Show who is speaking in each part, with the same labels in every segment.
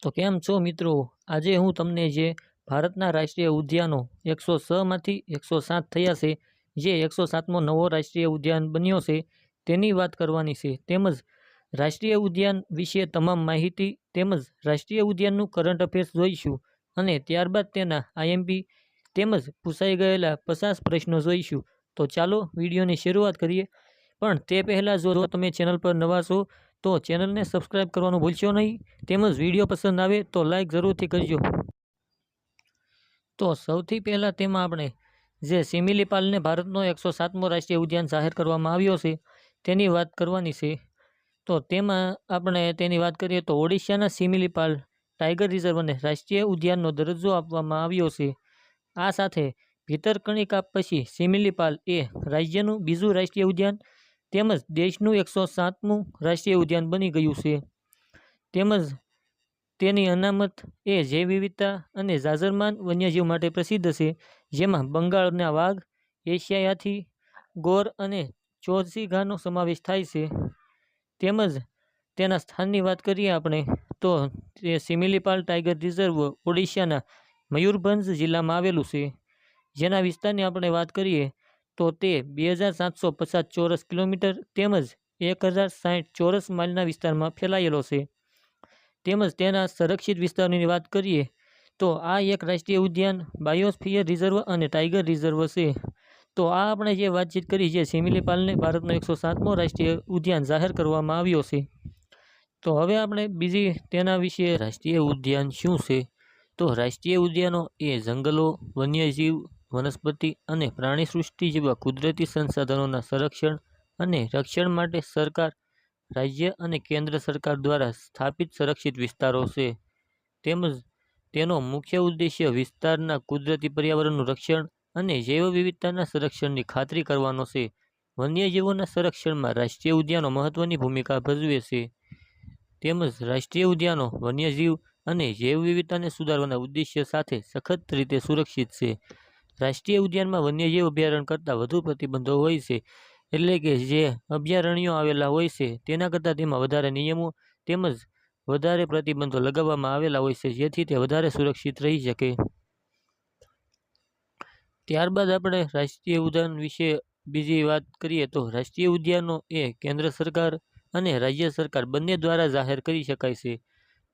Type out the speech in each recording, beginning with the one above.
Speaker 1: તો કેમ છો મિત્રો? આજે હું તમને જે ભારતના રાષ્ટ્રીય ઉદ્યાનો 106 માંથી 107 થયા છે, જે 107મો નવો રાષ્ટ્રીય ઉદ્યાન બન્યો છે તેની વાત કરવાની છે, તેમજ રાષ્ટ્રીય ઉદ્યાન વિશે તમામ માહિતી તેમજ રાષ્ટ્રીય ઉદ્યાનનું કરંટ અફેર્સ જોઈશું અને ત્યારબાદ તેના આઈએમપી તેમજ પૂછાઈ ગયેલા 50 પ્રશ્નો જોઈશું। તો ચાલો વિડીયોની શરૂઆત કરીએ, પણ તે પહેલાં જો તમે ચેનલ પર નવા છો તો ચેનલને સબસ્ક્રાઇબ કરવાનું ભૂલશો નહીં, તેમજ વિડીયો પસંદ આવે તો લાઇક જરૂરથી કરજો। તો સૌથી પહેલાં તેમાં આપણે જે સિમિલીપાલને ભારતનો 107મો રાષ્ટ્રીય ઉદ્યાન જાહેર કરવામાં આવ્યો છે તેની વાત કરવાની છે। તો તેમાં આપણે તેની વાત કરીએ તો ઓડિશાના સિમિલીપાલ ટાઈગર રિઝર્વને રાષ્ટ્રીય ઉદ્યાનનો દરજ્જો આપવામાં આવ્યો છે। આ સાથે ભીતરકણિકા પછી સિમિલીપાલ એ રાજ્યનું બીજું રાષ્ટ્રીય ઉદ્યાન તેમજ દેશનું 107મું રાષ્ટ્રીય ઉદ્યાન બની ગયું છે। તેમજ તેની અનામત એ જૈવ વિવિધતા અને જાજરમાન વન્યજીવ માટે પ્રસિદ્ધ છે, જેમાં બંગાળના વાઘ, એશિયાઈ હાથી, ગોર અને ચોરસીઘાનો સમાવેશ થાય છે। તેમજ તેના સ્થાનની વાત કરીએ આપણે તો તે સિમિલીપાલ ટાઈગર રિઝર્વ ઓડિશાના મયુરભંજ જિલ્લામાં આવેલું છે, જેના વિસ્તારની આપણે વાત કરીએ તો તે 2750 ચોરસ કિલોમીટર તેમજ 1060 ચોરસ માઇલના વિસ્તારમાં ફેલાયેલો છે। તેમજ તેના સંરક્ષિત વિસ્તારોની વાત કરીએ તો આ એક રાષ્ટ્રીય ઉદ્યાન, બાયોસ્ફિયર રિઝર્વ અને ટાઈગર રિઝર્વ છે। તો આ આપણે જે વાતચીત કરી જે સિમિલીપાલને ભારતનો 107મો રાષ્ટ્રીય ઉદ્યાન જાહેર કરવામાં આવ્યો છે। તો હવે આપણે બીજી તેના વિશે રાષ્ટ્રીય ઉદ્યાન શું છે? તો રાષ્ટ્રીય ઉદ્યાનો એ જંગલો, વન્યજીવ, વનસ્પતિ અને પ્રાણી સૃષ્ટિ જેવા કુદરતી સંસાધનોના સંરક્ષણ અને રક્ષણ માટે સરકાર, રાજ્ય અને કેન્દ્ર સરકાર દ્વારા સ્થાપિત સંરક્ષિત વિસ્તારો છે। તેમજ તેનો મુખ્ય ઉદ્દેશ્ય વિસ્તારના કુદરતી પર્યાવરણનું રક્ષણ અને જૈવ વિવિધતાના સંરક્ષણની ખાતરી કરવાનો છે। વન્યજીવોના સંરક્ષણમાં રાષ્ટ્રીય ઉદ્યાનો મહત્વની ભૂમિકા ભજવે છે। તેમજ રાષ્ટ્રીય ઉદ્યાનો વન્યજીવ અને જૈવ વિવિધતાને સુધારવાના ઉદ્દેશ્ય સાથે સખત રીતે સુરક્ષિત છે। રાષ્ટ્રીય ઉદ્યાનમાં વન્યજીવ અભયારણ્ય કરતાં વધુ પ્રતિબંધો હોય છે, એટલે કે જે અભયારણ્યો આવેલા હોય છે તેના કરતાં તેમાં વધારે નિયમો તેમજ વધારે પ્રતિબંધો લગાવવામાં આવેલા હોય છે, જેથી તે વધારે સુરક્ષિત રહી શકે। ત્યારબાદ આપણે રાષ્ટ્રીય ઉદ્યાન વિશે બીજી વાત કરીએ તો રાષ્ટ્રીય ઉદ્યાનો એ કેન્દ્ર સરકાર અને રાજ્ય સરકાર બંને દ્વારા જાહેર કરી શકાય છે।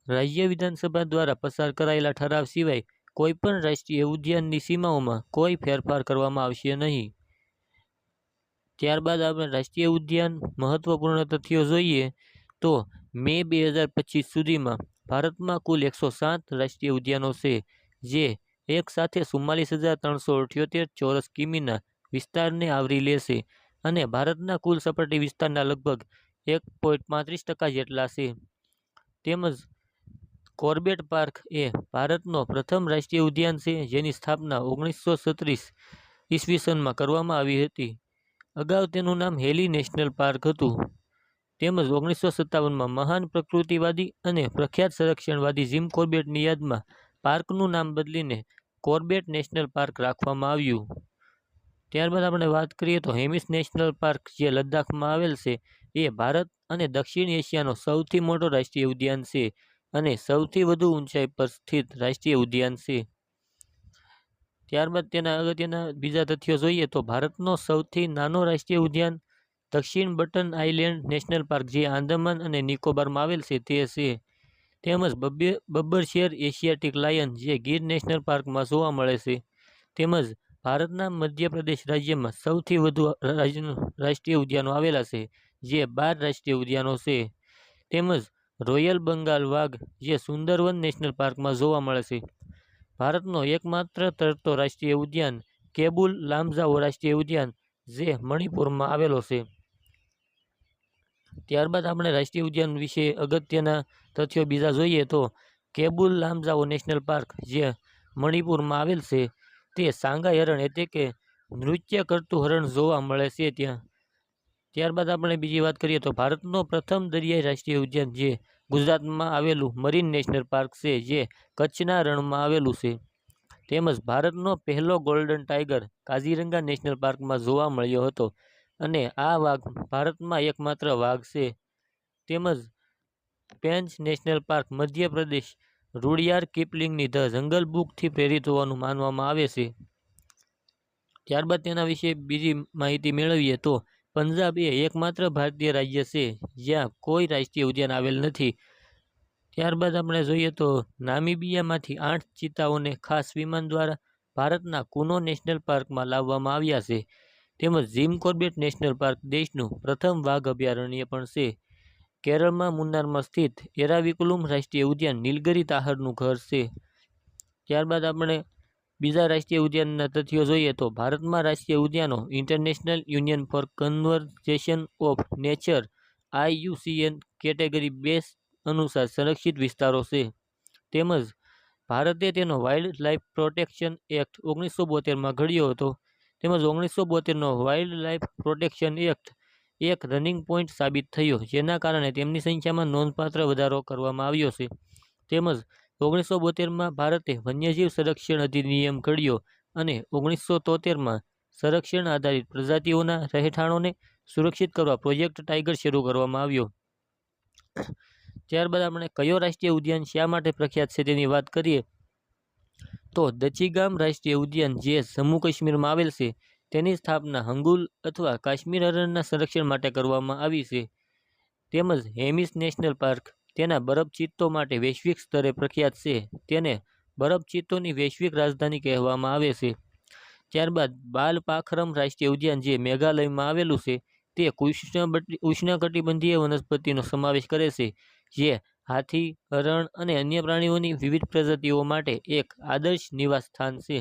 Speaker 1: રાજ્ય વિધાનસભા દ્વારા પસાર કરાયેલા ઠરાવ સિવાય કોઈપણ રાષ્ટ્રીય ઉદ્યાનની સીમાઓમાં કોઈ ફેરફાર કરવામાં આવશે નહીં। ત્યારબાદ આપણે રાષ્ટ્રીય ઉદ્યાન મહત્વપૂર્ણ તથ્યો જોઈએ તો મે 2025 સુધીમાં ભારતમાં કુલ 107 રાષ્ટ્રીય ઉદ્યાનો છે, જે એક સાથે 44,378 ચોરસ કિમીના વિસ્તારને આવરી લેશે અને ભારતના કુલ સપાટી વિસ્તારના લગભગ 1.35% જેટલા છે। તેમજ કોર્બેટ પાર્ક એ ભારતનો પ્રથમ રાષ્ટ્રીય ઉદ્યાન છે, જેની સ્થાપના 1936 ઈસવીસનમાં કરવામાં આવી હતી। અગાઉ તેનું નામ હેલી નેશનલ પાર્ક હતું। તેમજ 1957માં મહાન પ્રકૃતિવાદી અને પ્રખ્યાત સંરક્ષણવાદી જીમ કોર્બેટની યાદમાં પાર્કનું નામ બદલીને કોર્બેટ નેશનલ પાર્ક રાખવામાં આવ્યું। ત્યારબાદ આપણે વાત કરીએ તો હેમિસ નેશનલ પાર્ક જે લદ્દાખમાં આવેલ છે, એ ભારત અને દક્ષિણ એશિયાનો સૌથી મોટો રાષ્ટ્રીય ઉદ્યાન છે અને સૌથી વધુ ઊંચાઈ પર સ્થિત રાષ્ટ્રીય ઉદ્યાન છે। ત્યારબાદ તેના અગત્યના બીજા તથ્યો જોઈએ તો ભારતનો સૌથી નાનો રાષ્ટ્રીય ઉદ્યાન દક્ષિણ બટન આઇલેન્ડ નેશનલ પાર્ક જે આંદામાન અને નિકોબારમાં આવેલ છે તે છે। તેમજ બબ્બરશેર એશિયાટિક લાયન જે ગીર નેશનલ પાર્કમાં જોવા મળે છે। તેમજ ભારતના મધ્યપ્રદેશ રાજ્યમાં સૌથી વધુ રાષ્ટ્રીય ઉદ્યાનો આવેલા છે, જે 12 રાષ્ટ્રીય ઉદ્યાનો છે। તેમજ રોયલ બંગાળ વાઘ જે સુંદરવન નેશનલ પાર્કમાં જોવા મળે છે। ભારતનો એકમાત્ર તરતો રાષ્ટ્રીય ઉદ્યાન કેબુલ લામજાઓ રાષ્ટ્રીય ઉદ્યાન જે મણિપુરમાં આવેલો છે। ત્યારબાદ આપણે રાષ્ટ્રીય ઉદ્યાન વિશે અગત્યના તથ્યો બીજા જોઈએ તો કેબુલ લામજાઓ નેશનલ પાર્ક જે મણિપુરમાં આવેલ છે, તે સાંગાઈ હરણ એટલે કે નૃત્ય કરતું હરણ જોવા મળે છે ત્યાં। ત્યારબાદ આપણે બીજી વાત કરીએ તો ભારતનો પ્રથમ દરિયાઈ રાષ્ટ્રીય ઉદ્યાન જે ગુજરાતમાં આવેલું મરીન નેશનલ પાર્ક છે, જે કચ્છના રણમાં આવેલું છે। તેમજ ભારતનો પહેલો ગોલ્ડન ટાઈગર કાઝીરંગા નેશનલ પાર્કમાં જોવા મળ્યો હતો અને આ વાઘ ભારતમાં એકમાત્ર વાઘ છે। તેમજ Pench national park Madhya Pradesh Rudyard કિપલિંગની ધ જંગલ બુકથી પ્રેરિત હોવાનું માનવામાં આવે છે. ત્યારબાદ તેના વિશે બીજી માહિતી મેળવીએ તો પંજાબ એ એકમાત્ર ભારતીય રાજ્ય છે જ્યાં કોઈ રાષ્ટ્રીય ઉદ્યાન આવેલ નથી. ત્યારબાદ આપણે જોઈએ તો નામીબિયામાંથી 8 ચિત્તાઓને ખાસ વિમાન દ્વારા ભારતના કુનો નેશનલ પાર્કમાં લાવવામાં આવ્યા છે. તેમજ જીમ કોર્બેટ નેશનલ પાર્ક દેશનું પ્રથમ વાઘ અભયારણ્ય પણ છે. કેરળમાં મુન્નારમાં સ્થિત એરાવિકુલમ રાષ્ટ્રીય ઉદ્યાન નીલગિરી તાહરનું ઘર છે. ત્યારબાદ આપણે બીજા રાષ્ટ્રીય ઉદ્યાનના તથ્યો જોઈએ તો ભારતમાં રાષ્ટ્રીય ઉદ્યાનો International Union for Conservation of Nature IUCN category 2 અનુસાર સંરક્ષિત વિસ્તારો છે. તેમજ ભારતે તેનો વાઇલ્ડ લાઇફ પ્રોટેક્શન એક્ટ 1972માં ઘડ્યો હતો. તેમજ 1972નો વાઇલ્ડ લાઇફ પ્રોટેક્શન એક્ટ એક રનિંગ પોઈન્ટ સાબિત થયો, જેના કારણે તેમની સંખ્યામાં નોંધપાત્ર વધારો કરવામાં આવ્યો છે. તેમજ 1972માં ભારતે વન્યજીવ સંરક્ષણ અધિનિયમ ઘડ્યો અને 1973માં સંરક્ષણ આધારિત પ્રજાતિઓના રહેઠાણોને સુરક્ષિત કરવા પ્રોજેક્ટ ટાઇગર શરૂ કરવામાં આવ્યો. ત્યારબાદ આપણે કયો રાષ્ટ્રીય ઉદ્યાન શા માટે પ્રખ્યાત છે તેની વાત કરીએ તો દચીગામ રાષ્ટ્રીય ઉદ્યાન જે જમ્મુ કાશ્મીરમાં આવેલ છે, તેની સ્થાપના હંગુલ અથવા કાશ્મીર હરણના સંરક્ષણ માટે કરવામાં આવી છે. તેમજ હેમિસ નેશનલ પાર્ક તેના બરફ ચિત્તો માટે વૈશ્વિક સ્તરે પ્રખ્યાત છે. તેને બરફ ચિત્તોની વૈશ્વિક રાજધાની કહેવામાં આવે છે. ત્યારબાદ બાલપાખરમ રાષ્ટ્રીય ઉદ્યાન જે મેઘાલયમાં આવેલું છે, તે ઉષ્ણકટિબંધીય વનસ્પતિનો સમાવેશ કરે છે, જે હાથી, હરણ અને અન્ય પ્રાણીઓની વિવિધ પ્રજાતિઓ માટે એક આદર્શ નિવાસ સ્થાન છે.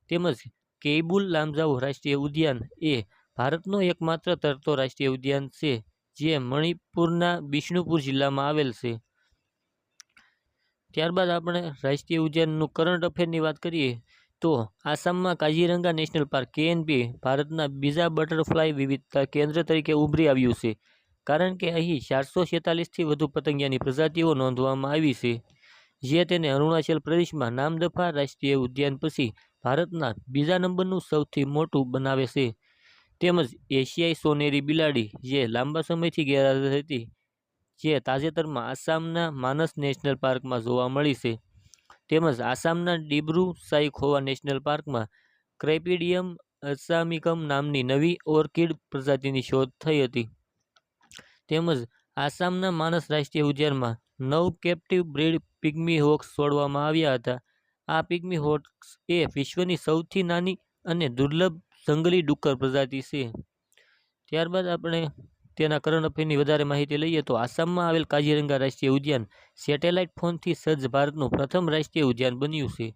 Speaker 1: તેમજ કેઇબુલ લામજાઓ રાષ્ટ્રીય ઉદ્યાન એ ભારતનો એકમાત્ર તરતો રાષ્ટ્રીય ઉદ્યાન છે, જે મણિપુરના બિષ્ણુપુર જિલ્લામાં આવેલ છે. ત્યારબાદ આપણે રાષ્ટ્રીય ઉદ્યાનનું કરંટ અફેરની વાત કરીએ તો આસામમાં કાઝીરંગા નેશનલ પાર્ક KNP ભારતના બીજા બટરફ્લાય વિવિધતા કેન્દ્ર તરીકે ઉભરી આવ્યું છે, કારણ કે અહીં 446થી વધુ પતંગિયાની પ્રજાતિઓ નોંધવામાં આવી છે, જે તેને અરુણાચલ પ્રદેશમાં નામદફા રાષ્ટ્રીય ઉદ્યાન પછી ભારતના બીજા નંબરનું સૌથી મોટું બનાવે છે. તેમજ એશિયાઈ સોનેરી બિલાડી જે લાંબા સમયથી ગેરહાજર હતી, જે તાજેતરમાં આસામના માનસ નેશનલ પાર્કમાં જોવા મળી છે. તેમજ આસામના ડિબ્રુ સાઈખોવા નેશનલ પાર્કમાં ક્રેપિડિયમ અસામિકમ નામની નવી ઓર્કિડ પ્રજાતિની શોધ થઈ હતી. તેમજ આસામના માનસ રાષ્ટ્રીય ઉદ્યાનમાં 9 કેપ્ટિવ બ્રીડ પિગ્મી હોક્સ છોડવામાં આવ્યા હતા. આ પિગ્મી હોક્સ એ વિશ્વની સૌથી નાની અને દુર્લભ જંગલી ડુક્કર પ્રજાતિ છે. ત્યારબાદ આપણે તેના કરંટ અફેરની વધારે માહિતી લઈએ તો આસામમાં આવેલ કાઝીરંગા રાષ્ટ્રીય ઉદ્યાન સેટેલાઇટ ફોનથી સજ્જ ભારતનું પ્રથમ રાષ્ટ્રીય ઉદ્યાન બન્યું છે.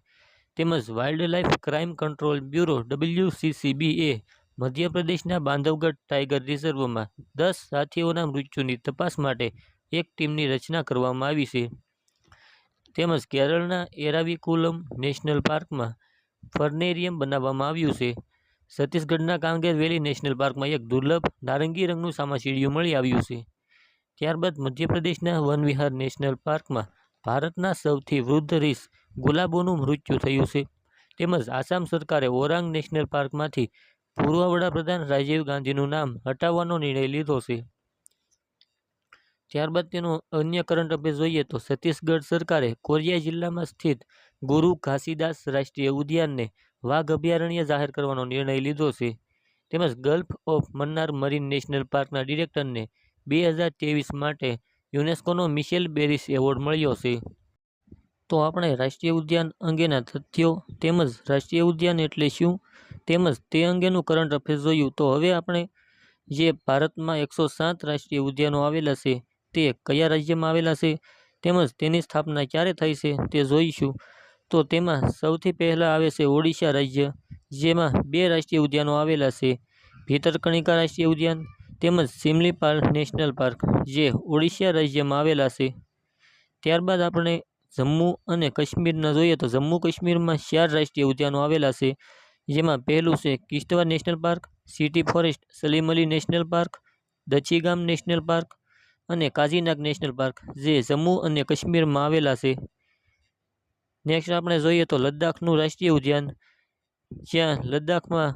Speaker 1: તેમજ wild life crime control bureau WCCB એ મધ્યપ્રદેશના બાંધવગઢ ટાઇગર રિઝર્વમાં 10 હાથીઓના મૃત્યુની તપાસ માટે એક ટીમની રચના કરવામાં આવી છે. તેમજ કેરળના એરાવિકુલમ નેશનલ પાર્કમાં ફર્નેરિયમ બનાવવામાં આવ્યું છે. છત્તીસગઢના કાંગેર વેલી નેશનલ પાર્કમાં એક દુર્લભ નારંગી રંગનું સામાચીડિયું મળી આવ્યું છે. ત્યારબાદ મધ્યપ્રદેશના વનવિહાર નેશનલ પાર્કમાં ભારતના સૌથી વૃદ્ધ રીછ ગુલાબોનું મૃત્યુ થયું છે. તેમજ આસામ સરકારે ઓરાંગ નેશનલ પાર્કમાંથી પૂર્વ વડાપ્રધાન રાજીવ ગાંધીનું નામ હટાવવાનો નિર્ણય લીધો છે. ત્યારબાદ તેનો અન્ય કરંટ અફેર જોઈએ તો છત્તીસગઢ સરકારે કોરિયા જિલ્લામાં સ્થિત ગુરુ ઘાસીદાસ રાષ્ટ્રીય ઉદ્યાનને વાઘ અભયારણ્ય જાહેર કરવાનો નિર્ણય લીધો છે. તેમજ ગલ્ફ ઓફ મન્નાર મરીન નેશનલ પાર્કના ડિરેક્ટરને 2023 માટે યુનેસ્કોનો મિશેલ બેરિસ એવોર્ડ મળ્યો છે. તો આપણે રાષ્ટ્રીય ઉદ્યાન અંગેના તથ્યો તેમજ રાષ્ટ્રીય ઉદ્યાન એટલે શું તેમજ તે અંગેનું કરંટ અફેર જોયું. તો હવે આપણે જે ભારતમાં 107 રાષ્ટ્રીય ઉદ્યાનો આવેલા છે તે કયા રાજ્યમાં આવેલા છે તેમજ તેની સ્થાપના ક્યારે થઈ છે તે જોઈશું. તો તેમાં સૌથી પહેલાં આવે છે ઓડિશા રાજ્ય, જેમાં 2 રાષ્ટ્રીય ઉદ્યાનો આવેલા છે, ભીતરકણિકા રાષ્ટ્રીય ઉદ્યાન તેમજ સિમલીપાલ નેશનલ પાર્ક, જે ઓડિશા રાજ્યમાં આવેલા છે. ત્યારબાદ આપણે જમ્મુ અને કાશ્મીરના જોઈએ તો જમ્મુ કાશ્મીરમાં 4 રાષ્ટ્રીય ઉદ્યાનો આવેલા છે, જેમાં પહેલું છે Kishtwar national park, city forest Salim Ali national park, Dachigam national park અને કાઝીનાગ નેશનલ પાર્ક, જે જમ્મુ અને કાશ્મીરમાં આવેલા છે. નેક્સ્ટ આપણે જોઈએ તો લદ્દાખનું રાષ્ટ્રીય ઉદ્યાન, જ્યાં લદ્દાખમાં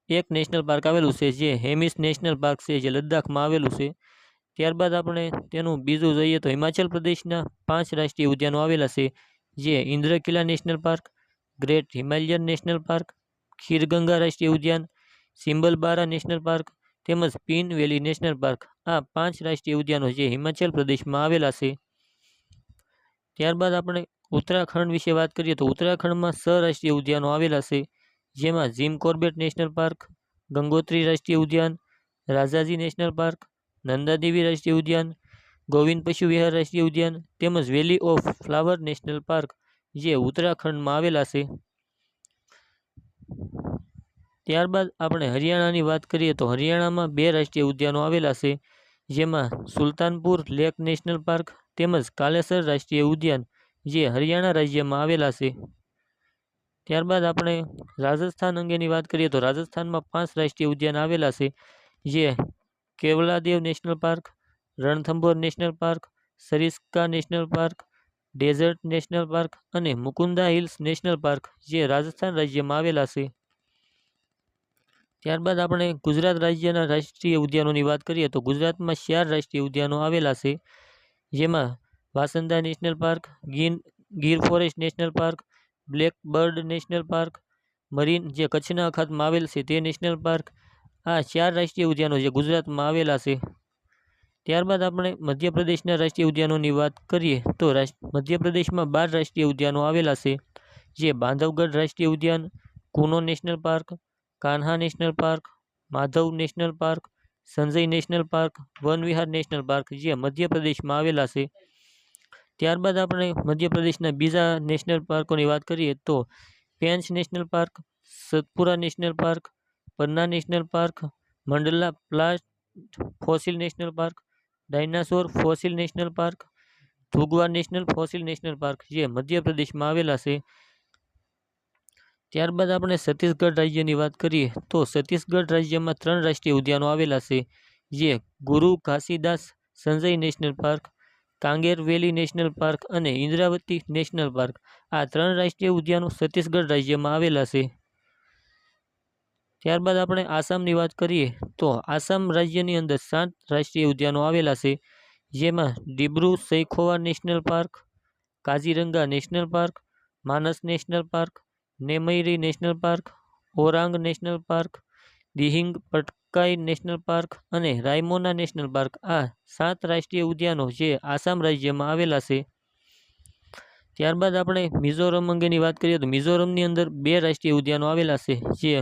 Speaker 1: એક નેશનલ પાર્ક આવેલું છે, જે હેમિસ નેશનલ પાર્ક છે, જે લદ્દાખમાં આવેલું છે. ત્યારબાદ આપણે તેનું બીજું જોઈએ તો હિમાચલ પ્રદેશના 5 રાષ્ટ્રીય ઉદ્યાનો આવેલા છે, જે Indrakila national park, great Himalayan national park, Khirganga રાષ્ટ્રીય ઉદ્યાન, સિમ્બલબારા નેશનલ પાર્ક તેમજ પીન વેલી નેશનલ પાર્ક. આ 5 રાષ્ટ્રીય ઉદ્યાનો જે હિમાચલ પ્રદેશમાં આવેલા છે. ત્યારબાદ આપણે ઉત્તરાખંડ વિશે વાત કરીએ તો ઉત્તરાખંડમાં 6 રાષ્ટ્રીય ઉદ્યાનો આવેલા છે, જેમાં gym Corbett national park, Gangotri રાષ્ટ્રીય ઉદ્યાન, રાજાજી નેશનલ પાર્ક, નંદાદેવી રાષ્ટ્રીય ઉદ્યાન, ગોવિંદ પશુ વિહાર રાષ્ટ્રીય ઉદ્યાન તેમજ વેલી ઓફ ફ્લાવર નેશનલ પાર્ક જે ઉત્તરાખંડમાં આવેલા છે. ત્યારબાદ આપણે હરિયાણાની વાત કરીએ તો હરિયાણામાં 2 રાષ્ટ્રીય ઉદ્યાનો આવેલા છે, જેમાં સુલતાનપુર લેક નેશનલ પાર્ક તેમજ કાલેસર રાષ્ટ્રીય ઉદ્યાન જે હરિયાણા રાજ્યમાં આવેલા છે. ત્યારબાદ આપણે રાજસ્થાન અંગેની વાત કરીએ તો રાજસ્થાનમાં 5 રાષ્ટ્રીય ઉદ્યાન આવેલા છે, જે Keoladeo national park, Ranthambore national park, Sariska national park, desert national park અને મુકુંદા હિલ્સ નેશનલ પાર્ક જે રાજસ્થાન રાજ્યમાં આવેલા છે. ત્યારબાદ આપણે ગુજરાત રાજ્યના રાષ્ટ્રીય ઉદ્યાનોની વાત કરીએ તો ગુજરાતમાં 4 રાષ્ટ્રીય ઉદ્યાનો આવેલા છે, જેમાં વાસંદા national park, Gir forest national park, black bird national park, marine જે કચ્છના અખાતમાં આવેલ છે તે નેશનલ પાર્ક. આ 4 રાષ્ટ્રીય ઉદ્યાનો જે ગુજરાતમાં આવેલા છે. ત્યારબાદ આપણે મધ્યપ્રદેશના રાષ્ટ્રીય ઉદ્યાનોની વાત કરીએ તો મધ્યપ્રદેશમાં 12 રાષ્ટ્રીય ઉદ્યાનો આવેલા છે, જે બાંધવગઢ રાષ્ટ્રીય ઉદ્યાન, Kuno national park, Kanha national park, Madhav national park, Sanjay national park, Van Vihar national park જે મધ્યપ્રદેશમાં આવેલા છે. ત્યારબાદ આપણે મધ્યપ્રદેશના બીજા નેશનલ પાર્કોની વાત કરીએ તો Pench national park, Satpura national park, Panna national park, Mandla plant fossil national park, dinosaur fossil national park, Dhugwa national fossil national park જે મધ્યપ્રદેશમાં આવેલા છે. ત્યારબાદ આપણે છત્તીસગઢ રાજ્યની વાત કરીએ તો છત્તીસગઢ રાજ્યમાં 3 રાષ્ટ્રીય ઉદ્યાનો આવેલા છે, જે ગુરુ ઘાસીદાસ સંજય નેશનલ પાર્ક, કાંગેર વેલી નેશનલ પાર્ક અને ઇન્દ્રાવતી નેશનલ પાર્ક. આ 3 રાષ્ટ્રીય ઉદ્યાનો છત્તીસગઢ રાજ્યમાં આવેલા છે. ત્યારબાદ આપણે આસામની વાત કરીએ તો આસામ રાજ્યની અંદર 7 રાષ્ટ્રીય ઉદ્યાનો આવેલા છે, જેમાં Dibru Saikhowa national park, Kaziranga national park, Manas national park, Nameri national park, Orang national park, Dihing Patkai national park અને રાયમોના નેશનલ પાર્ક. આ 7 રાષ્ટ્રીય ઉદ્યાનો જે આસામ રાજ્યમાં આવેલા છે. ત્યારબાદ આપણે મિઝોરમ અંગેની વાત કરીએ તો મિઝોરમની અંદર 2 રાષ્ટ્રીય ઉદ્યાનો આવેલા છે, જે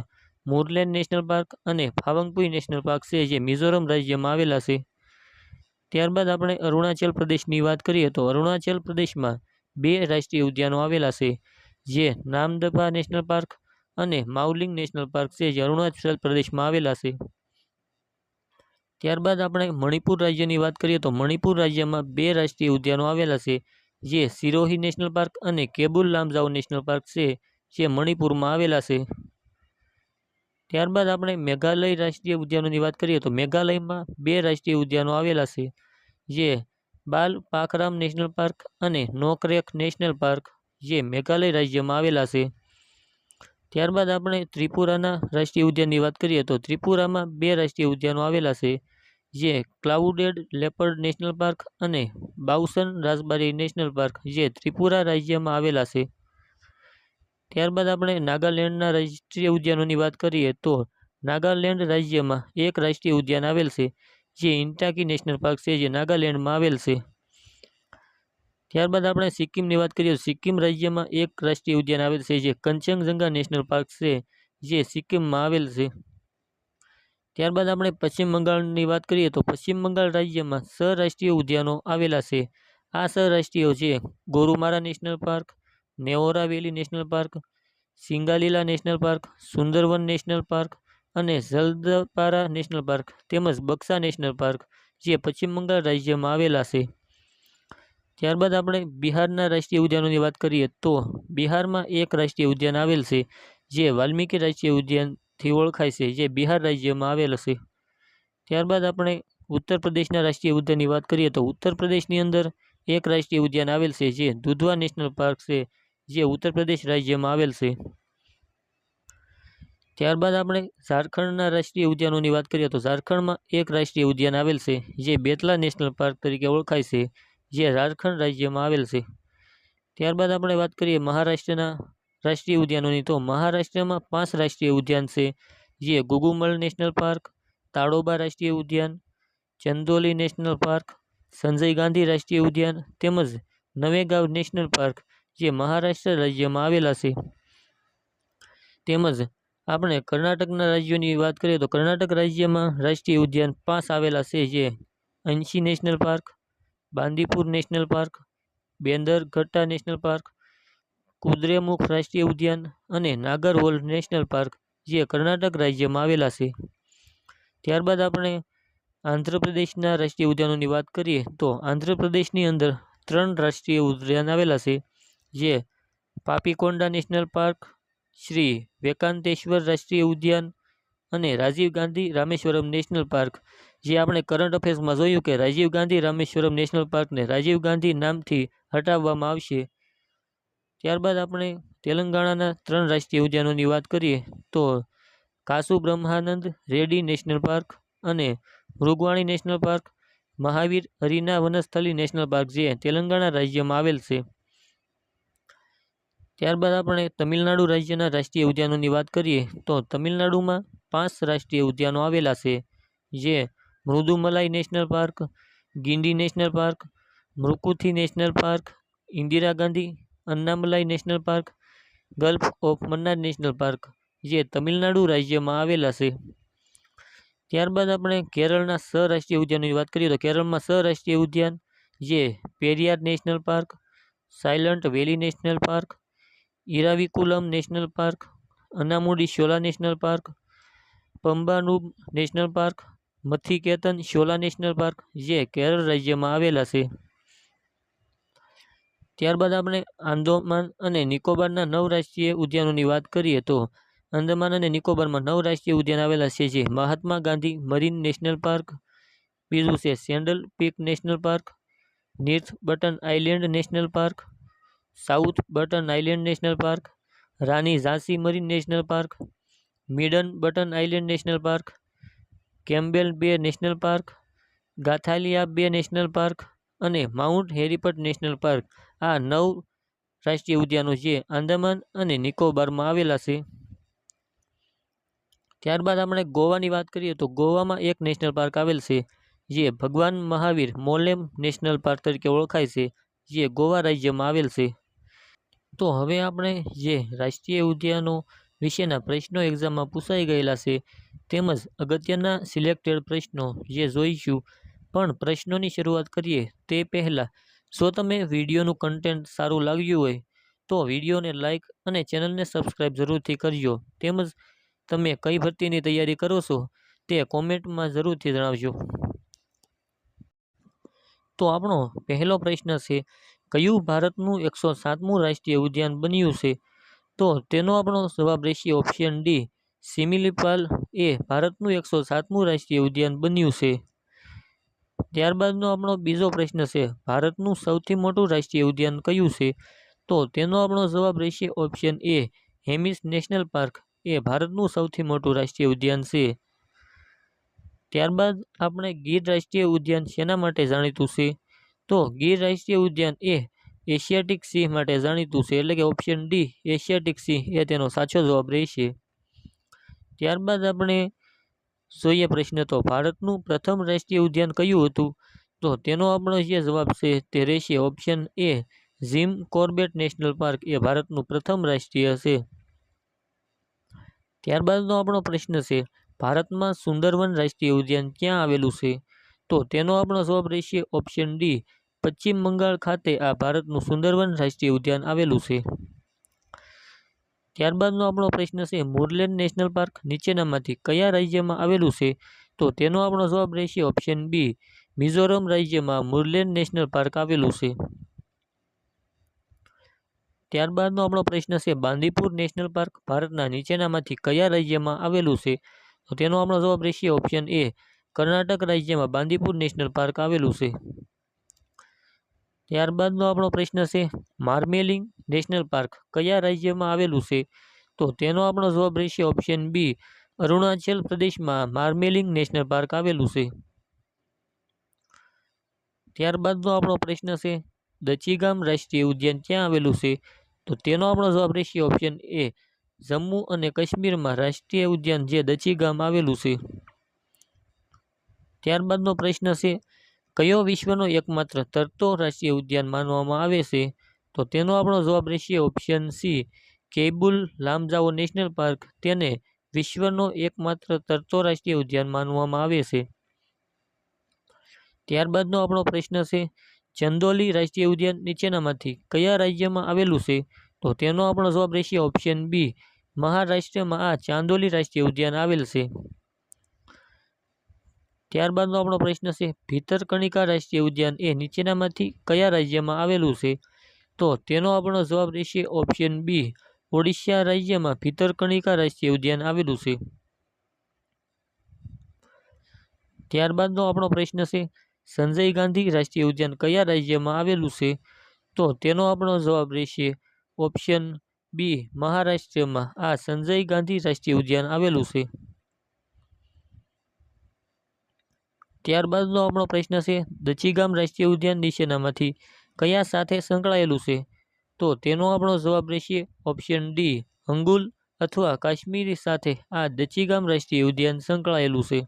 Speaker 1: મુરલેન નેશનલ પાર્ક અને ફાવંગપુઈ નેશનલ પાર્ક છે જે મિઝોરમ રાજ્યમાં આવેલા છે. ત્યારબાદ આપણે અરુણાચલ પ્રદેશની વાત કરીએ તો અરુણાચલ પ્રદેશમાં 2 રાષ્ટ્રીય ઉદ્યાનો આવેલા છે, જે નામદફા નેશનલ પાર્ક અને માઉલિંગ નેશનલ પાર્ક છે જે અરુણાચલ પ્રદેશમાં આવેલા છે. ત્યારબાદ આપણે મણિપુર રાજ્યની વાત કરીએ તો મણિપુર રાજ્યમાં 2 રાષ્ટ્રીય ઉદ્યાનો આવેલા છે, જે સિરોહી નેશનલ પાર્ક અને કેબુલ લામજાઓ નેશનલ પાર્ક છે જે મણિપુરમાં આવેલા છે. ત્યારબાદ આપણે મેઘાલય રાષ્ટ્રીય ઉદ્યાનોની વાત કરીએ તો મેઘાલયમાં 2 રાષ્ટ્રીય ઉદ્યાનો આવેલા છે, જે બાલ પાખરામ નેશનલ પાર્ક અને નોકરેક નેશનલ પાર્ક જે મેઘાલય રાજ્યમાં આવેલા છે. ત્યારબાદ આપણે ત્રિપુરાના રાષ્ટ્રીય ઉદ્યાનની વાત કરીએ તો ત્રિપુરામાં 2 રાષ્ટ્રીય ઉદ્યાનો આવેલા છે, જે ક્લાઉડેડ લેપર્ડ નેશનલ પાર્ક અને બાઉસન રાસબારી નેશનલ પાર્ક જે ત્રિપુરા રાજ્યમાં આવેલા છે. ત્યારબાદ આપણે નાગાલેન્ડના રાષ્ટ્રીય ઉદ્યાનોની વાત કરીએ તો નાગાલેન્ડ રાજ્યમાં 1 રાષ્ટ્રીય ઉદ્યાન આવેલ છે, જે ઇન્ટાકી નેશનલ પાર્ક છે જે નાગાલેન્ડમાં આવેલ છે. ત્યારબાદ આપણે સિક્કિમની વાત કરીએ તો સિક્કિમ રાજ્યમાં 1 રાષ્ટ્રીય ઉદ્યાન આવેલ છે, જે કંચનજંગા નેશનલ પાર્ક છે જે સિક્કિમમાં આવેલ છે. ત્યારબાદ આપણે પશ્ચિમ બંગાળની વાત કરીએ તો પશ્ચિમ બંગાળ રાજ્યમાં 6 રાષ્ટ્રીય ઉદ્યાનો આવેલા છે. આ 6 રાષ્ટ્રીયો છે Gorumara national park, Neora valley national park, Singalila national park, Sundarban national park અને જલદપારા નેશનલ પાર્ક તેમજ બક્સા નેશનલ પાર્ક જે પશ્ચિમ બંગાળ રાજ્યમાં આવેલા છે. ત્યારબાદ આપણે બિહારના રાષ્ટ્રીય ઉદ્યાનોની વાત કરીએ તો બિહારમાં 1 રાષ્ટ્રીય ઉદ્યાન આવેલ છે, જે વાલ્મીકી રાષ્ટ્રીય ઉદ્યાનથી ઓળખાય છે, જે બિહાર રાજ્યમાં આવેલ છે. ત્યારબાદ આપણે ઉત્તર પ્રદેશના રાષ્ટ્રીય ઉદ્યાનની વાત કરીએ તો ઉત્તર પ્રદેશની અંદર 1 રાષ્ટ્રીય ઉદ્યાન આવેલ છે, જે દુધવા નેશનલ પાર્ક છે, જે ઉત્તર પ્રદેશ રાજ્યમાં આવેલ છે. ત્યારબાદ આપણે ઝારખંડના રાષ્ટ્રીય ઉદ્યાનોની વાત કરીએ તો ઝારખંડમાં 1 રાષ્ટ્રીય ઉદ્યાન આવેલ છે, જે બેતલા નેશનલ પાર્ક તરીકે ઓળખાય છે, જે ઝારખંડ રાજ્યમાં આવેલ છે. ત્યારબાદ આપણે વાત કરીએ મહારાષ્ટ્રના રાષ્ટ્રીય ઉદ્યાનોની, તો મહારાષ્ટ્રમાં 5 રાષ્ટ્રીય ઉદ્યાન છે, જે ગુગુમલ નેશનલ પાર્ક, તાડોબા રાષ્ટ્રીય ઉદ્યાન, ચંદોલી નેશનલ પાર્ક, સંજય ગાંધી રાષ્ટ્રીય ઉદ્યાન તેમજ નવેગાંવ નેશનલ પાર્ક, જે મહારાષ્ટ્ર રાજ્યમાં આવેલા છે. તેમજ આપણે કર્ણાટકના રાજ્યોની વાત કરીએ તો કર્ણાટક રાજ્યમાં રાષ્ટ્રીય ઉદ્યાન 5 આવેલા છે, જે Anshi national park, Bandipur national park, Bannerghatta national park, Kudremukh રાષ્ટ્રીય ઉદ્યાન અને નાગરહોલ નેશનલ પાર્ક, જે કર્ણાટક રાજ્યમાં આવેલા છે. ત્યારબાદ આપણે આંધ્રપ્રદેશના રાષ્ટ્રીય ઉદ્યાનોની વાત કરીએ તો આંધ્રપ્રદેશની અંદર 3 રાષ્ટ્રીય ઉદ્યાન આવેલા છે, જે પાપીકોંડા નેશનલ પાર્ક, શ્રી વેંકટેશ્વર રાષ્ટ્રીય ઉદ્યાન અને રાજીવ ગાંધી રામેશ્વરમ નેશનલ પાર્ક, જે આપણે કરંટ અફેર્સમાં જોયું કે રાજીવ ગાંધી રામેશ્વરમ નેશનલ પાર્કને રાજીવ ગાંધી નામથી હટાવવામાં આવશે. ત્યારબાદ આપણે તેલંગાણાના 3 રાષ્ટ્રીય ઉદ્યાનોની વાત કરીએ તો કાસુ બ્રહ્માનંદ રેડ્ડી નેશનલ પાર્ક અને Mrugavani national park, Mahavir Harina Vanasthali national park, જે તેલંગાણા રાજ્યમાં આવેલ છે. ત્યારબાદ આપણે તમિલનાડુ રાજ્યના રાષ્ટ્રીય ઉદ્યાનોની વાત કરીએ તો તમિલનાડુમાં 5 રાષ્ટ્રીય ઉદ્યાનો આવેલા છે, જે Mudumalai national park, Guindy national park, Mukurthi national park, Indira Gandhi Annamalai national park, gulf of Mannar national park, જે તમિલનાડુ રાજ્યમાં આવેલા છે. ત્યારબાદ આપણે કેરળના 6 રાષ્ટ્રીય ઉદ્યાનોની વાત કરીએ તો કેરળમાં 6 રાષ્ટ્રીય ઉદ્યાન, જે Periyar national park, silent valley national park, Eravikulam national park, Anamudi Shola national park, પંબાનુબ national park, Mathikettan Shola national park, જે કેરળ રાજ્યમાં આવેલા છે. ત્યારબાદ આપણે આંદામાન અને નિકોબારના 9 રાષ્ટ્રીય ઉદ્યાનોની વાત કરીએ તો આંદામાન અને નિકોબારમાં 9 રાષ્ટ્રીય ઉદ્યાન આવેલા છે, જે Mahatma Gandhi marine national park, બીજું છે sandal peak national park, north button island national park, south button island national park, Rani Jhansi marine national park, middle button island national park, Campbell bay national park, ગાથાલિયા બે નેશનલ પાર્ક અને mount Harriet national park. આ 9 રાષ્ટ્રીય ઉદ્યાનો જે આંદામાન અને નિકોબારમાં આવેલા છે. ત્યારબાદ આપણે ગોવાની વાત કરીએ તો ગોવામાં એક નેશનલ પાર્ક આવેલ છે, જે ભગવાન મહાવીર મોલેમ નેશનલ પાર્ક તરીકે ઓળખાય છે, જે ગોવા રાજ્યમાં આવેલ છે. તો હવે આપણે જે રાષ્ટ્રીય ઉદ્યાનો વિશેના પ્રશ્નો એક્ઝામમાં પૂછાઈ ગયેલા છે તેમજ અગત્યના સિલેક્ટેડ પ્રશ્નો જે જોઈશું, પણ પ્રશ્નોની શરૂઆત કરીએ તે પહેલાં જો તમે વિડીયોનું કન્ટેન્ટ સારું લાગ્યું હોય તો વિડીયોને લાઇક અને ચેનલને સબસ્ક્રાઈબ જરૂરથી કરજો. તેમજ તમે કઈ ભરતીની તૈયારી કરો છો તે કોમેન્ટમાં જરૂરથી જણાવજો. તો આપણો પહેલો પ્રશ્ન છે, કયું ભારતનું 107મું રાષ્ટ્રીય ઉદ્યાન બન્યું છે? તો તેનો આપણો જવાબ રહેશે ઓપ્શન ડી, સિમિલીપાલ એ ભારતનું 107મું રાષ્ટ્રીય ઉદ્યાન બન્યું છે. ત્યારબાદનો આપણો બીજો પ્રશ્ન છે, ભારતનું સૌથી મોટું રાષ્ટ્રીય ઉદ્યાન કયું છે? તો તેનો આપણો જવાબ રહેશે ઓપ્શન એ, હેમિસ નેશનલ પાર્ક એ ભારતનું સૌથી મોટું રાષ્ટ્રીય ઉદ્યાન છે. ત્યારબાદ આપણે ગીર રાષ્ટ્રીય ઉદ્યાન શેના માટે જાણીતું છે? તો ગીર રાષ્ટ્રીય ઉદ્યાન એ એશિયાટિક સિંહ માટે જાણીતું છે, એટલે કે ઓપ્શન ડી એશિયાટિક સિંહ એ તેનો સાચો જવાબ રહેશે. ત્યારબાદ આપણે જોઈએ પ્રશ્ન, તો ભારતનું પ્રથમ રાષ્ટ્રીય ઉદ્યાન કયું હતું? તો તેનો આપણો જે જવાબ છે તે રહેશે option A, Jim Corbett national park એ ભારતનું પ્રથમ રાષ્ટ્રીય છે. ત્યારબાદનો આપણો પ્રશ્ન છે, ભારતમાં સુંદરવન રાષ્ટ્રીય ઉદ્યાન ક્યાં આવેલું છે? તો તેનો આપણો જવાબ રહેશે ઓપ્શન ડી, પશ્ચિમ બંગાળ ખાતે આ ભારતનું સુંદરવન રાષ્ટ્રીય ઉદ્યાન આવેલું છે. ત્યારબાદનો આપણો પ્રશ્ન છે, મુરલેન નેશનલ પાર્ક નીચેનામાંથી કયા રાજ્યમાં આવેલું છે? તો તેનો આપણો જવાબ રહેશે ઓપ્શન બી, મિઝોરમ રાજ્યમાં મુરલેન નેશનલ પાર્ક આવેલું છે. ત્યારબાદનો આપણો પ્રશ્ન છે, બાંદીપુર નેશનલ પાર્ક ભારતના નીચેનામાંથી કયા રાજ્યમાં આવેલું છે? તો તેનો આપણો જવાબ રહેશે ઓપ્શન એ, કર્ણાટક રાજ્યમાં બાંદીપુર નેશનલ પાર્ક આવેલું છે. ત્યારબાદનો આપણો પ્રશ્ન છે, માર્મેલિંગ નેશનલ પાર્ક કયા રાજ્યમાં આવેલું છે? તો તેનો આપણો જવાબ રહેશે ઓપ્શન બી, અરુણાચલ પ્રદેશમાં માર્મેલિંગ નેશનલ પાર્ક આવેલું છે. ત્યારબાદનો આપણો પ્રશ્ન છે, દચીગામ રાષ્ટ્રીય ઉદ્યાન ક્યાં આવેલું છે? તો તેનો આપણો જવાબ રહેશે ઓપ્શન એ, જમ્મુ અને કાશ્મીરમાં રાષ્ટ્રીય ઉદ્યાન જે દચીગામ આવેલું છે. ત્યારબાદનો પ્રશ્ન છે, કયો વિશ્વનો એકમાત્ર તરતો રાષ્ટ્રીય ઉદ્યાન માનવામાં આવે છે? તો તેનો આપણો જવાબ રહેશે ઓપ્શન સી, કૈબુલ લામજાઓ નેશનલ પાર્ક. તેને વિશ્વનો એકમાત્ર તરતો રાષ્ટ્રીય ઉદ્યાન માનવામાં આવે છે. ત્યારબાદનો આપણો પ્રશ્ન છે, ચંદોલી રાષ્ટ્રીય ઉદ્યાન નીચેનામાંથી કયા રાજ્યમાં આવેલું છે? તો તેનો આપણો જવાબ રહેશે ઓપ્શન બી, મહારાષ્ટ્રમાં આ ચાંદોલી રાષ્ટ્રીય ઉદ્યાન આવેલ છે. ત્યારબાદનો આપણો પ્રશ્ન છે, ભીતરકણિકા રાષ્ટ્રીય ઉદ્યાન એ નીચેનામાંથી કયા રાજ્યમાં આવેલું છે? તો તેનો આપણો જવાબ રહેશે ઓપ્શન બી, ઓડિશા રાજ્યમાં ભીતરકણિકા રાષ્ટ્રીય ઉદ્યાન આવેલું છે. ત્યારબાદનો આપણો પ્રશ્ન છે, સંજય ગાંધી રાષ્ટ્રીય ઉદ્યાન કયા રાજ્યમાં આવેલું છે? તો તેનો આપણો જવાબ રહેશે ઓપ્શન બી, મહારાષ્ટ્રમાં આ સંજય ગાંધી રાષ્ટ્રીય ઉદ્યાન આવેલું છે. ત્યારબાદનો આપણો પ્રશ્ન છે, દચીગામ રાષ્ટ્રીય ઉદ્યાન નીચેનામાંથી કયા સાથે સંકળાયેલું છે? તો તેનો આપણો જવાબ રહેશે ઓપ્શન ડી, હંગુલ અથવા કાશ્મીરી સાથે આ દચીગામ રાષ્ટ્રીય ઉદ્યાન સંકળાયેલું છે.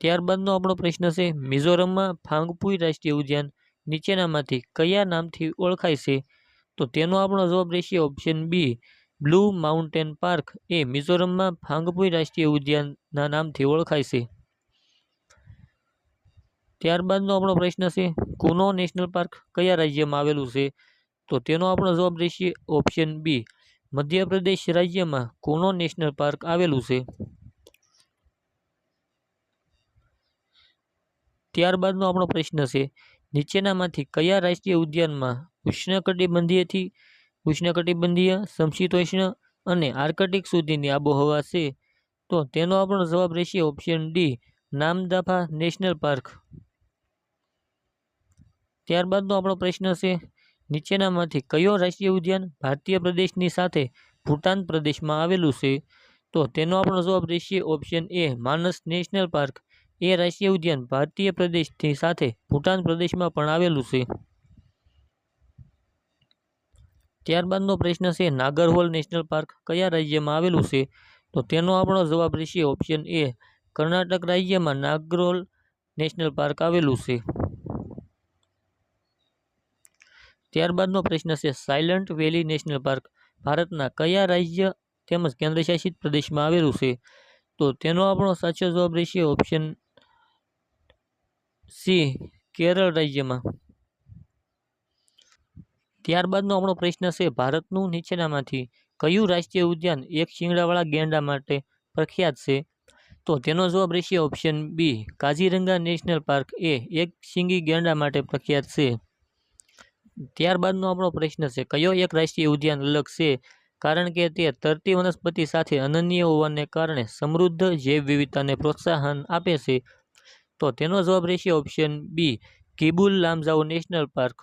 Speaker 1: ત્યારબાદનો આપણો પ્રશ્ન છે, મિઝોરમમાં ફાંગપુઈ રાષ્ટ્રીય ઉદ્યાન નીચેનામાંથી કયા નામથી ઓળખાય છે? તો તેનો આપણો જવાબ રહેશે option B, blue mountain park એ મિઝોરમમાં ફાંગપુઈ રાષ્ટ્રીય ઉદ્યાનના નામથી ઓળખાય છે. ત્યારબાદનો આપણો પ્રશ્ન છે, કુનો નેશનલ પાર્ક કયા રાજ્યમાં આવેલું છે? તો તેનો આપણો જવાબ રહેશે ઓપ્શન બી, મધ્યપ્રદેશ રાજ્યમાં કુનો નેશનલ પાર્ક આવેલું છે. ત્યારબાદનો આપણો પ્રશ્ન છે, નીચેનામાંથી કયા રાષ્ટ્રીય ઉદ્યાનમાં ઉષ્ણકટિબંધીય, સમશીતોષ્ણ અને આર્કટિક સુધીની આબોહવા છે? તો તેનો આપણો જવાબ રહેશે option D, Namdapha national park. ત્યારબાદનો આપણો પ્રશ્ન છે, નીચેનામાંથી કયો રાષ્ટ્રીય ઉદ્યાન ભારતીય પ્રદેશની સાથે ભૂટાન પ્રદેશમાં આવેલું છે? તો તેનો આપણો જવાબ રહેશે ઓપ્શન એ, માનસ નેશનલ પાર્ક એ રાષ્ટ્રીય ઉદ્યાન ભારતીય પ્રદેશની સાથે ભૂટાન પ્રદેશમાં પણ આવેલું છે. ત્યારબાદનો પ્રશ્ન છે, નાગરહોલ નેશનલ પાર્ક કયા રાજ્યમાં આવેલું છે? તો તેનો આપણો જવાબ રહેશે ઓપ્શન એ, કર્ણાટક રાજ્યમાં નાગરહોલ નેશનલ પાર્ક આવેલું છે. ત્યારબાદનો પ્રશ્ન છે, સાયલન્ટ વેલી નેશનલ પાર્ક ભારતના કયા રાજ્ય તેમજ કેન્દ્રશાસિત પ્રદેશમાં આવેલું છે? તો તેનો આપણો સાચો જવાબ રહેશે ઓપ્શન સી, કેરળ રાજ્યમાં. ત્યારબાદનો આપણો પ્રશ્ન છે, ભારતનું નીચેનામાંથી કયું રાષ્ટ્રીય ઉદ્યાન એક શિંગડાવાળા ગેંડા માટે પ્રખ્યાત છે? તો તેનો જવાબ રહેશે option B, Kaziranga national park એ એક શિંગી ગેંડા માટે પ્રખ્યાત છે. ત્યારબાદનો આપણો પ્રશ્ન છે, કયો એક રાષ્ટ્રીય ઉદ્યાન અલગ છે કારણ કે તે તરતી વનસ્પતિ સાથે અનન્ય હોવાને કારણે સમૃદ્ધ જૈવ વિવિધતાને પ્રોત્સાહન આપે છે? તો તેનો જવાબ રહેશે ઓપ્શન બી, કૈબુલ લામજાઓ નેશનલ પાર્ક.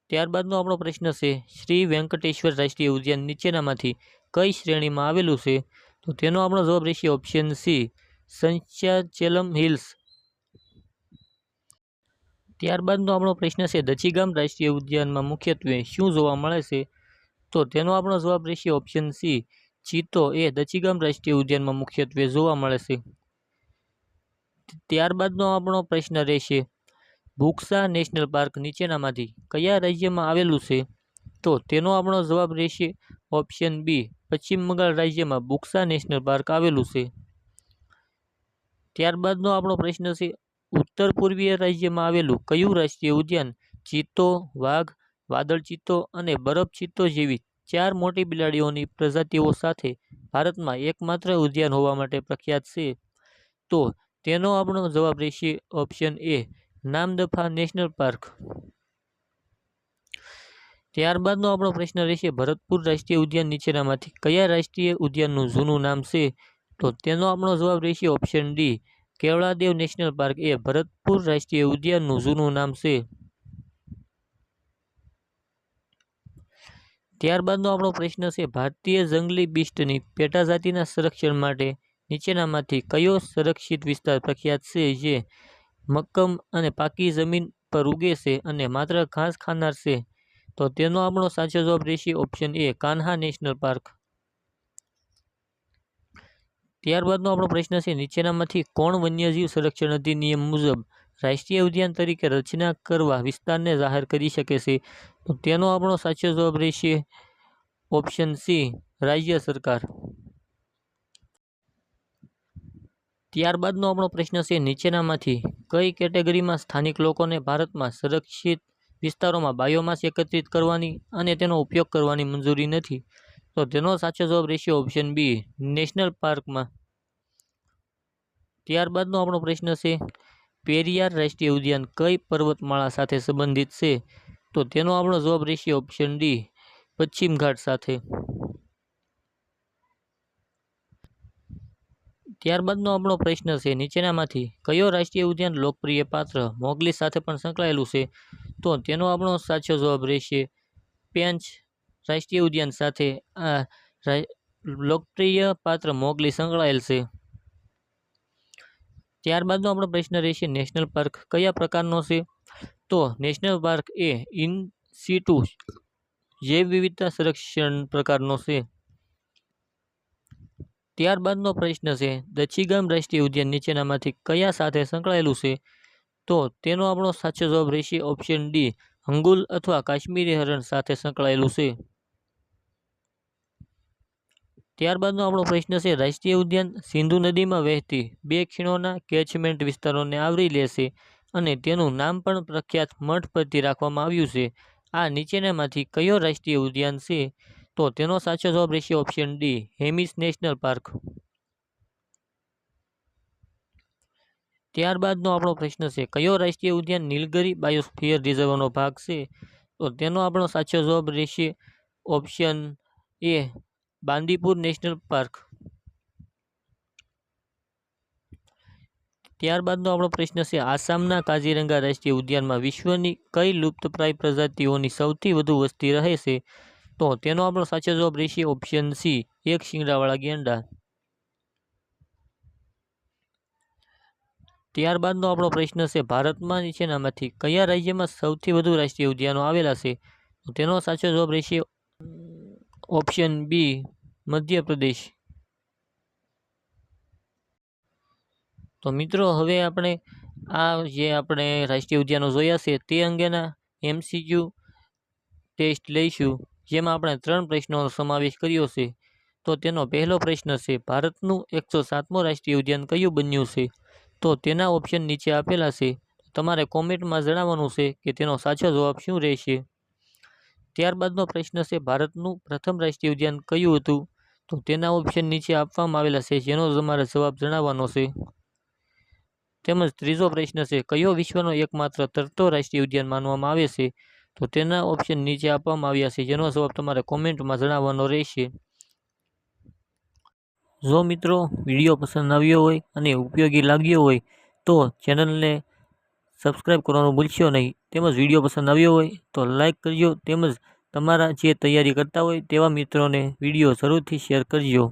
Speaker 1: ત્યારબાદનો આપણો પ્રશ્ન છે, શ્રી વેંકટેશ્વર રાષ્ટ્રીય ઉદ્યાન નીચેનામાંથી કઈ શ્રેણીમાં આવેલું છે? તો તેનો આપણો જવાબ રહેશે ઓપ્શન સી, સંચાચેલમ હિલ્સ. ત્યારબાદનો આપણો પ્રશ્ન છે, દચીગામ રાષ્ટ્રીય ઉદ્યાનમાં મુખ્યત્વે શું જોવા મળે છે? તો તેનો આપણો જવાબ રહેશે ઓપ્શન સી, ચિત્તો એ દચીગામ રાષ્ટ્રીય ઉદ્યાનમાં મુખ્યત્વે જોવા મળે છે. ત્યારબાદનો આપણો પ્રશ્ન રહેશે, બુક્સા નેશનલ પાર્ક નીચેનામાંથી કયા રાજ્યમાં આવેલું છે? તો તેનો આપણો જવાબ રહેશે ઓપ્શન બી, પશ્ચિમ બંગાળ રાજ્યમાં બુક્સા નેશનલ પાર્ક આવેલું છે. ત્યારબાદનો આપણો પ્રશ્ન છે, ઉત્તર પૂર્વીય રાજ્યમાં આવેલું કયું રાષ્ટ્રીય ઉદ્યાન ચિત્તો, વાઘ, વાદળ ચિત્તો અને બરફ ચિત્તો જેવી 4 મોટી બિલાડીઓની પ્રજાતિઓ સાથે ભારતમાં એકમાત્ર ઉદ્યાન હોવા માટે પ્રખ્યાત છે? તો તેનો આપણો જવાબ રહેશે ઓપ્શન એ, નામદફા નેશનલ પાર્ક. ત્યારબાદનો આપણો પ્રશ્ન રહેશે, ભરતપુર રાષ્ટ્રીય ઉદ્યાન નીચેનામાંથી કયા રાષ્ટ્રીય ઉદ્યાનનું જૂનું નામ છે? તો તેનો આપણો જવાબ રહેશે ઓપ્શન ડી, કેવળાદેવ નેશનલ પાર્ક એ ભરતપુર રાષ્ટ્રીય ઉદ્યાનનું જૂનું નામ છે. ત્યારબાદનો આપણો પ્રશ્ન છે, ભારતીય જંગલી બિસ્ટની પેટાજાતિના સંરક્ષણ માટે નીચેનામાંથી કયો સંરક્ષિત વિસ્તાર પ્રખ્યાત છે જે મક્કમ અને પાકી જમીન પર ઉગે છે અને માત્ર ઘાસ ખાનાર છે? તો તેનો આપણો સાચો જવાબ રહેશે option A, Kanha national park. ત્યારબાદનો આપણો પ્રશ્ન છે, નીચેનામાંથી કોણ વન્યજીવ સંરક્ષણ અધિનિયમ મુજબ રાષ્ટ્રીય ઉદ્યાન તરીકે રચના કરવા વિસ્તારને જાહેર કરી શકે છે? તો તેનો આપણો સાચો જવાબ રહેશે ઓપ્શન સી, રાજ્ય સરકાર. ત્યારબાદનો આપણો પ્રશ્ન છે, નીચેનામાંથી કઈ કેટેગરીમાં સ્થાનિક લોકોને ભારતમાં સંરક્ષિત વિસ્તારોમાં બાયોમાસ એકત્રિત કરવાની અને તેનો ઉપયોગ કરવાની મંજૂરી નથી? તો તેનો સાચો જવાબ રહેશે ઓપ્શન બી, નેશનલ પાર્કમાં. ત્યારબાદનો આપણો પ્રશ્ન છે, પેરિયાર રાષ્ટ્રીય ઉદ્યાન કઈ પર્વતમાળા સાથે સંબંધિત છે? તો તેનો આપણો જવાબ રહેશે ઓપ્શન ડી, પશ્ચિમ ઘાટ સાથે. ત્યારબાદનો આપણો પ્રશ્ન છે, નીચેનામાંથી કયો રાષ્ટ્રીય ઉદ્યાન લોકપ્રિય પાત્ર મોગલી સાથે પણ સંકળાયેલું છે? તો તેનો આપણો સાચો જવાબ રહેશે પેંચ રાષ્ટ્રીય ઉદ્યાન સાથે આ લોકપ્રિય પાત્ર મોગલી સંકળાયેલ છે. ત્યારબાદનો આપણો પ્રશ્ન રહેશે, નેશનલ પાર્ક કયા પ્રકારનો છે? તો નેશનલ પાર્ક એ ઇન સિટુ જૈવ વિવિધતા સંરક્ષણ પ્રકારનો છે. ત્યારબાદનો પ્રશ્ન છે, દચ્છીગામ રાષ્ટ્રીય ઉદ્યાન નીચેનામાંથી કયા સાથે સંકળાયેલું છે? તો તેનો આપણો સાચો જવાબ રહેશે ઓપ્શન ડી, હંગુલ અથવા કાશ્મીરી હરણ સાથે સંકળાયેલું છે. ત્યારબાદનો આપણો પ્રશ્ન છે, રાષ્ટ્રીય ઉદ્યાન સિંધુ નદીમાં વહેતી બે ખીણોના કેચમેન્ટ વિસ્તારોને આવરી લેશે અને તેનું નામ પણ પ્રખ્યાત મઠ પરથી રાખવામાં આવ્યું છે. આ નીચેનામાંથી કયો રાષ્ટ્રીય ઉદ્યાન છે? તો તેનો સાચો જવાબ રહેશે option D, Hemis national park. ત્યારબાદનો આપણો પ્રશ્ન છે, કયો રાષ્ટ્રીય ઉદ્યાન નીલગિરી બાયોસ્ફિયર રિઝર્વનો ભાગ છે? તો તેનો આપણો સાચો જવાબ રહેશે option A, Bandipur national park. ત્યારબાદનો આપણો પ્રશ્ન છે, આસામના કાઝીરંગા રાષ્ટ્રીય ઉદ્યાનમાં વિશ્વની કઈ લુપ્તપ્રાય પ્રજાતિઓની સૌથી વધુ વસ્તી રહે છે? તો તેનો આપણો સાચો જવાબ રહેશે ઓપ્શન સી, એક શિંગડાવાળા ગેંડા. ત્યારબાદનો આપણો પ્રશ્ન છે, ભારતમાં નીચેનામાંથી કયા રાજ્યમાં સૌથી વધુ રાષ્ટ્રીય ઉદ્યાનો આવેલા છે? તો તેનો સાચો જવાબ રહેશે ઓપ્શન બી, મધ્યપ્રદેશ. તો મિત્રો, હવે આપણે જે આપણે રાષ્ટ્રીય ઉદ્યાનો જોયા છે તે અંગેના MCQ ટેસ્ટ લઈશું, જેમાં આપણે 3 પ્રશ્નોનો સમાવેશ કર્યો છે. તો તેનો પહેલો પ્રશ્ન છે, ભારતનું 107મું રાષ્ટ્રીય ઉદ્યાન કયું બન્યું છે? તો તેના ઓપ્શન નીચે આપેલા છે. તમારે કોમેન્ટમાં જણાવવાનું છે કે તેનો સાચો જવાબ શું રહેશે. ત્યારબાદનો પ્રશ્ન છે, ભારતનું પ્રથમ રાષ્ટ્રીય ઉદ્યાન કયું હતું? તો તેના ઓપ્શન નીચે આપવામાં આવેલા છે, જેનો તમારે જવાબ જણાવવાનો છે. તેમજ ત્રીજો પ્રશ્ન છે, કયો વિશ્વનો એકમાત્ર તરતો રાષ્ટ્રીય ઉદ્યાન માનવામાં આવે છે? તો તેના ઓપ્શન નીચે આપવામાં આવ્યા છે, જેનો જવાબ તમારે કોમેન્ટમાં જણાવવાનો રહેશે. જો મિત્રો વિડીયો પસંદ આવ્યો હોય અને ઉપયોગી લાગ્યો હોય તો ચેનલને સબસ્ક્રાઈબ કરવાનું ભૂલશો નહીં. તેમજ વિડીયો પસંદ આવ્યો હોય તો લાઈક કરજો. તેમજ તમારા જે તૈયારી કરતા હોય તેવા મિત્રોને વિડીયો જરૂરથી શેર કરજો.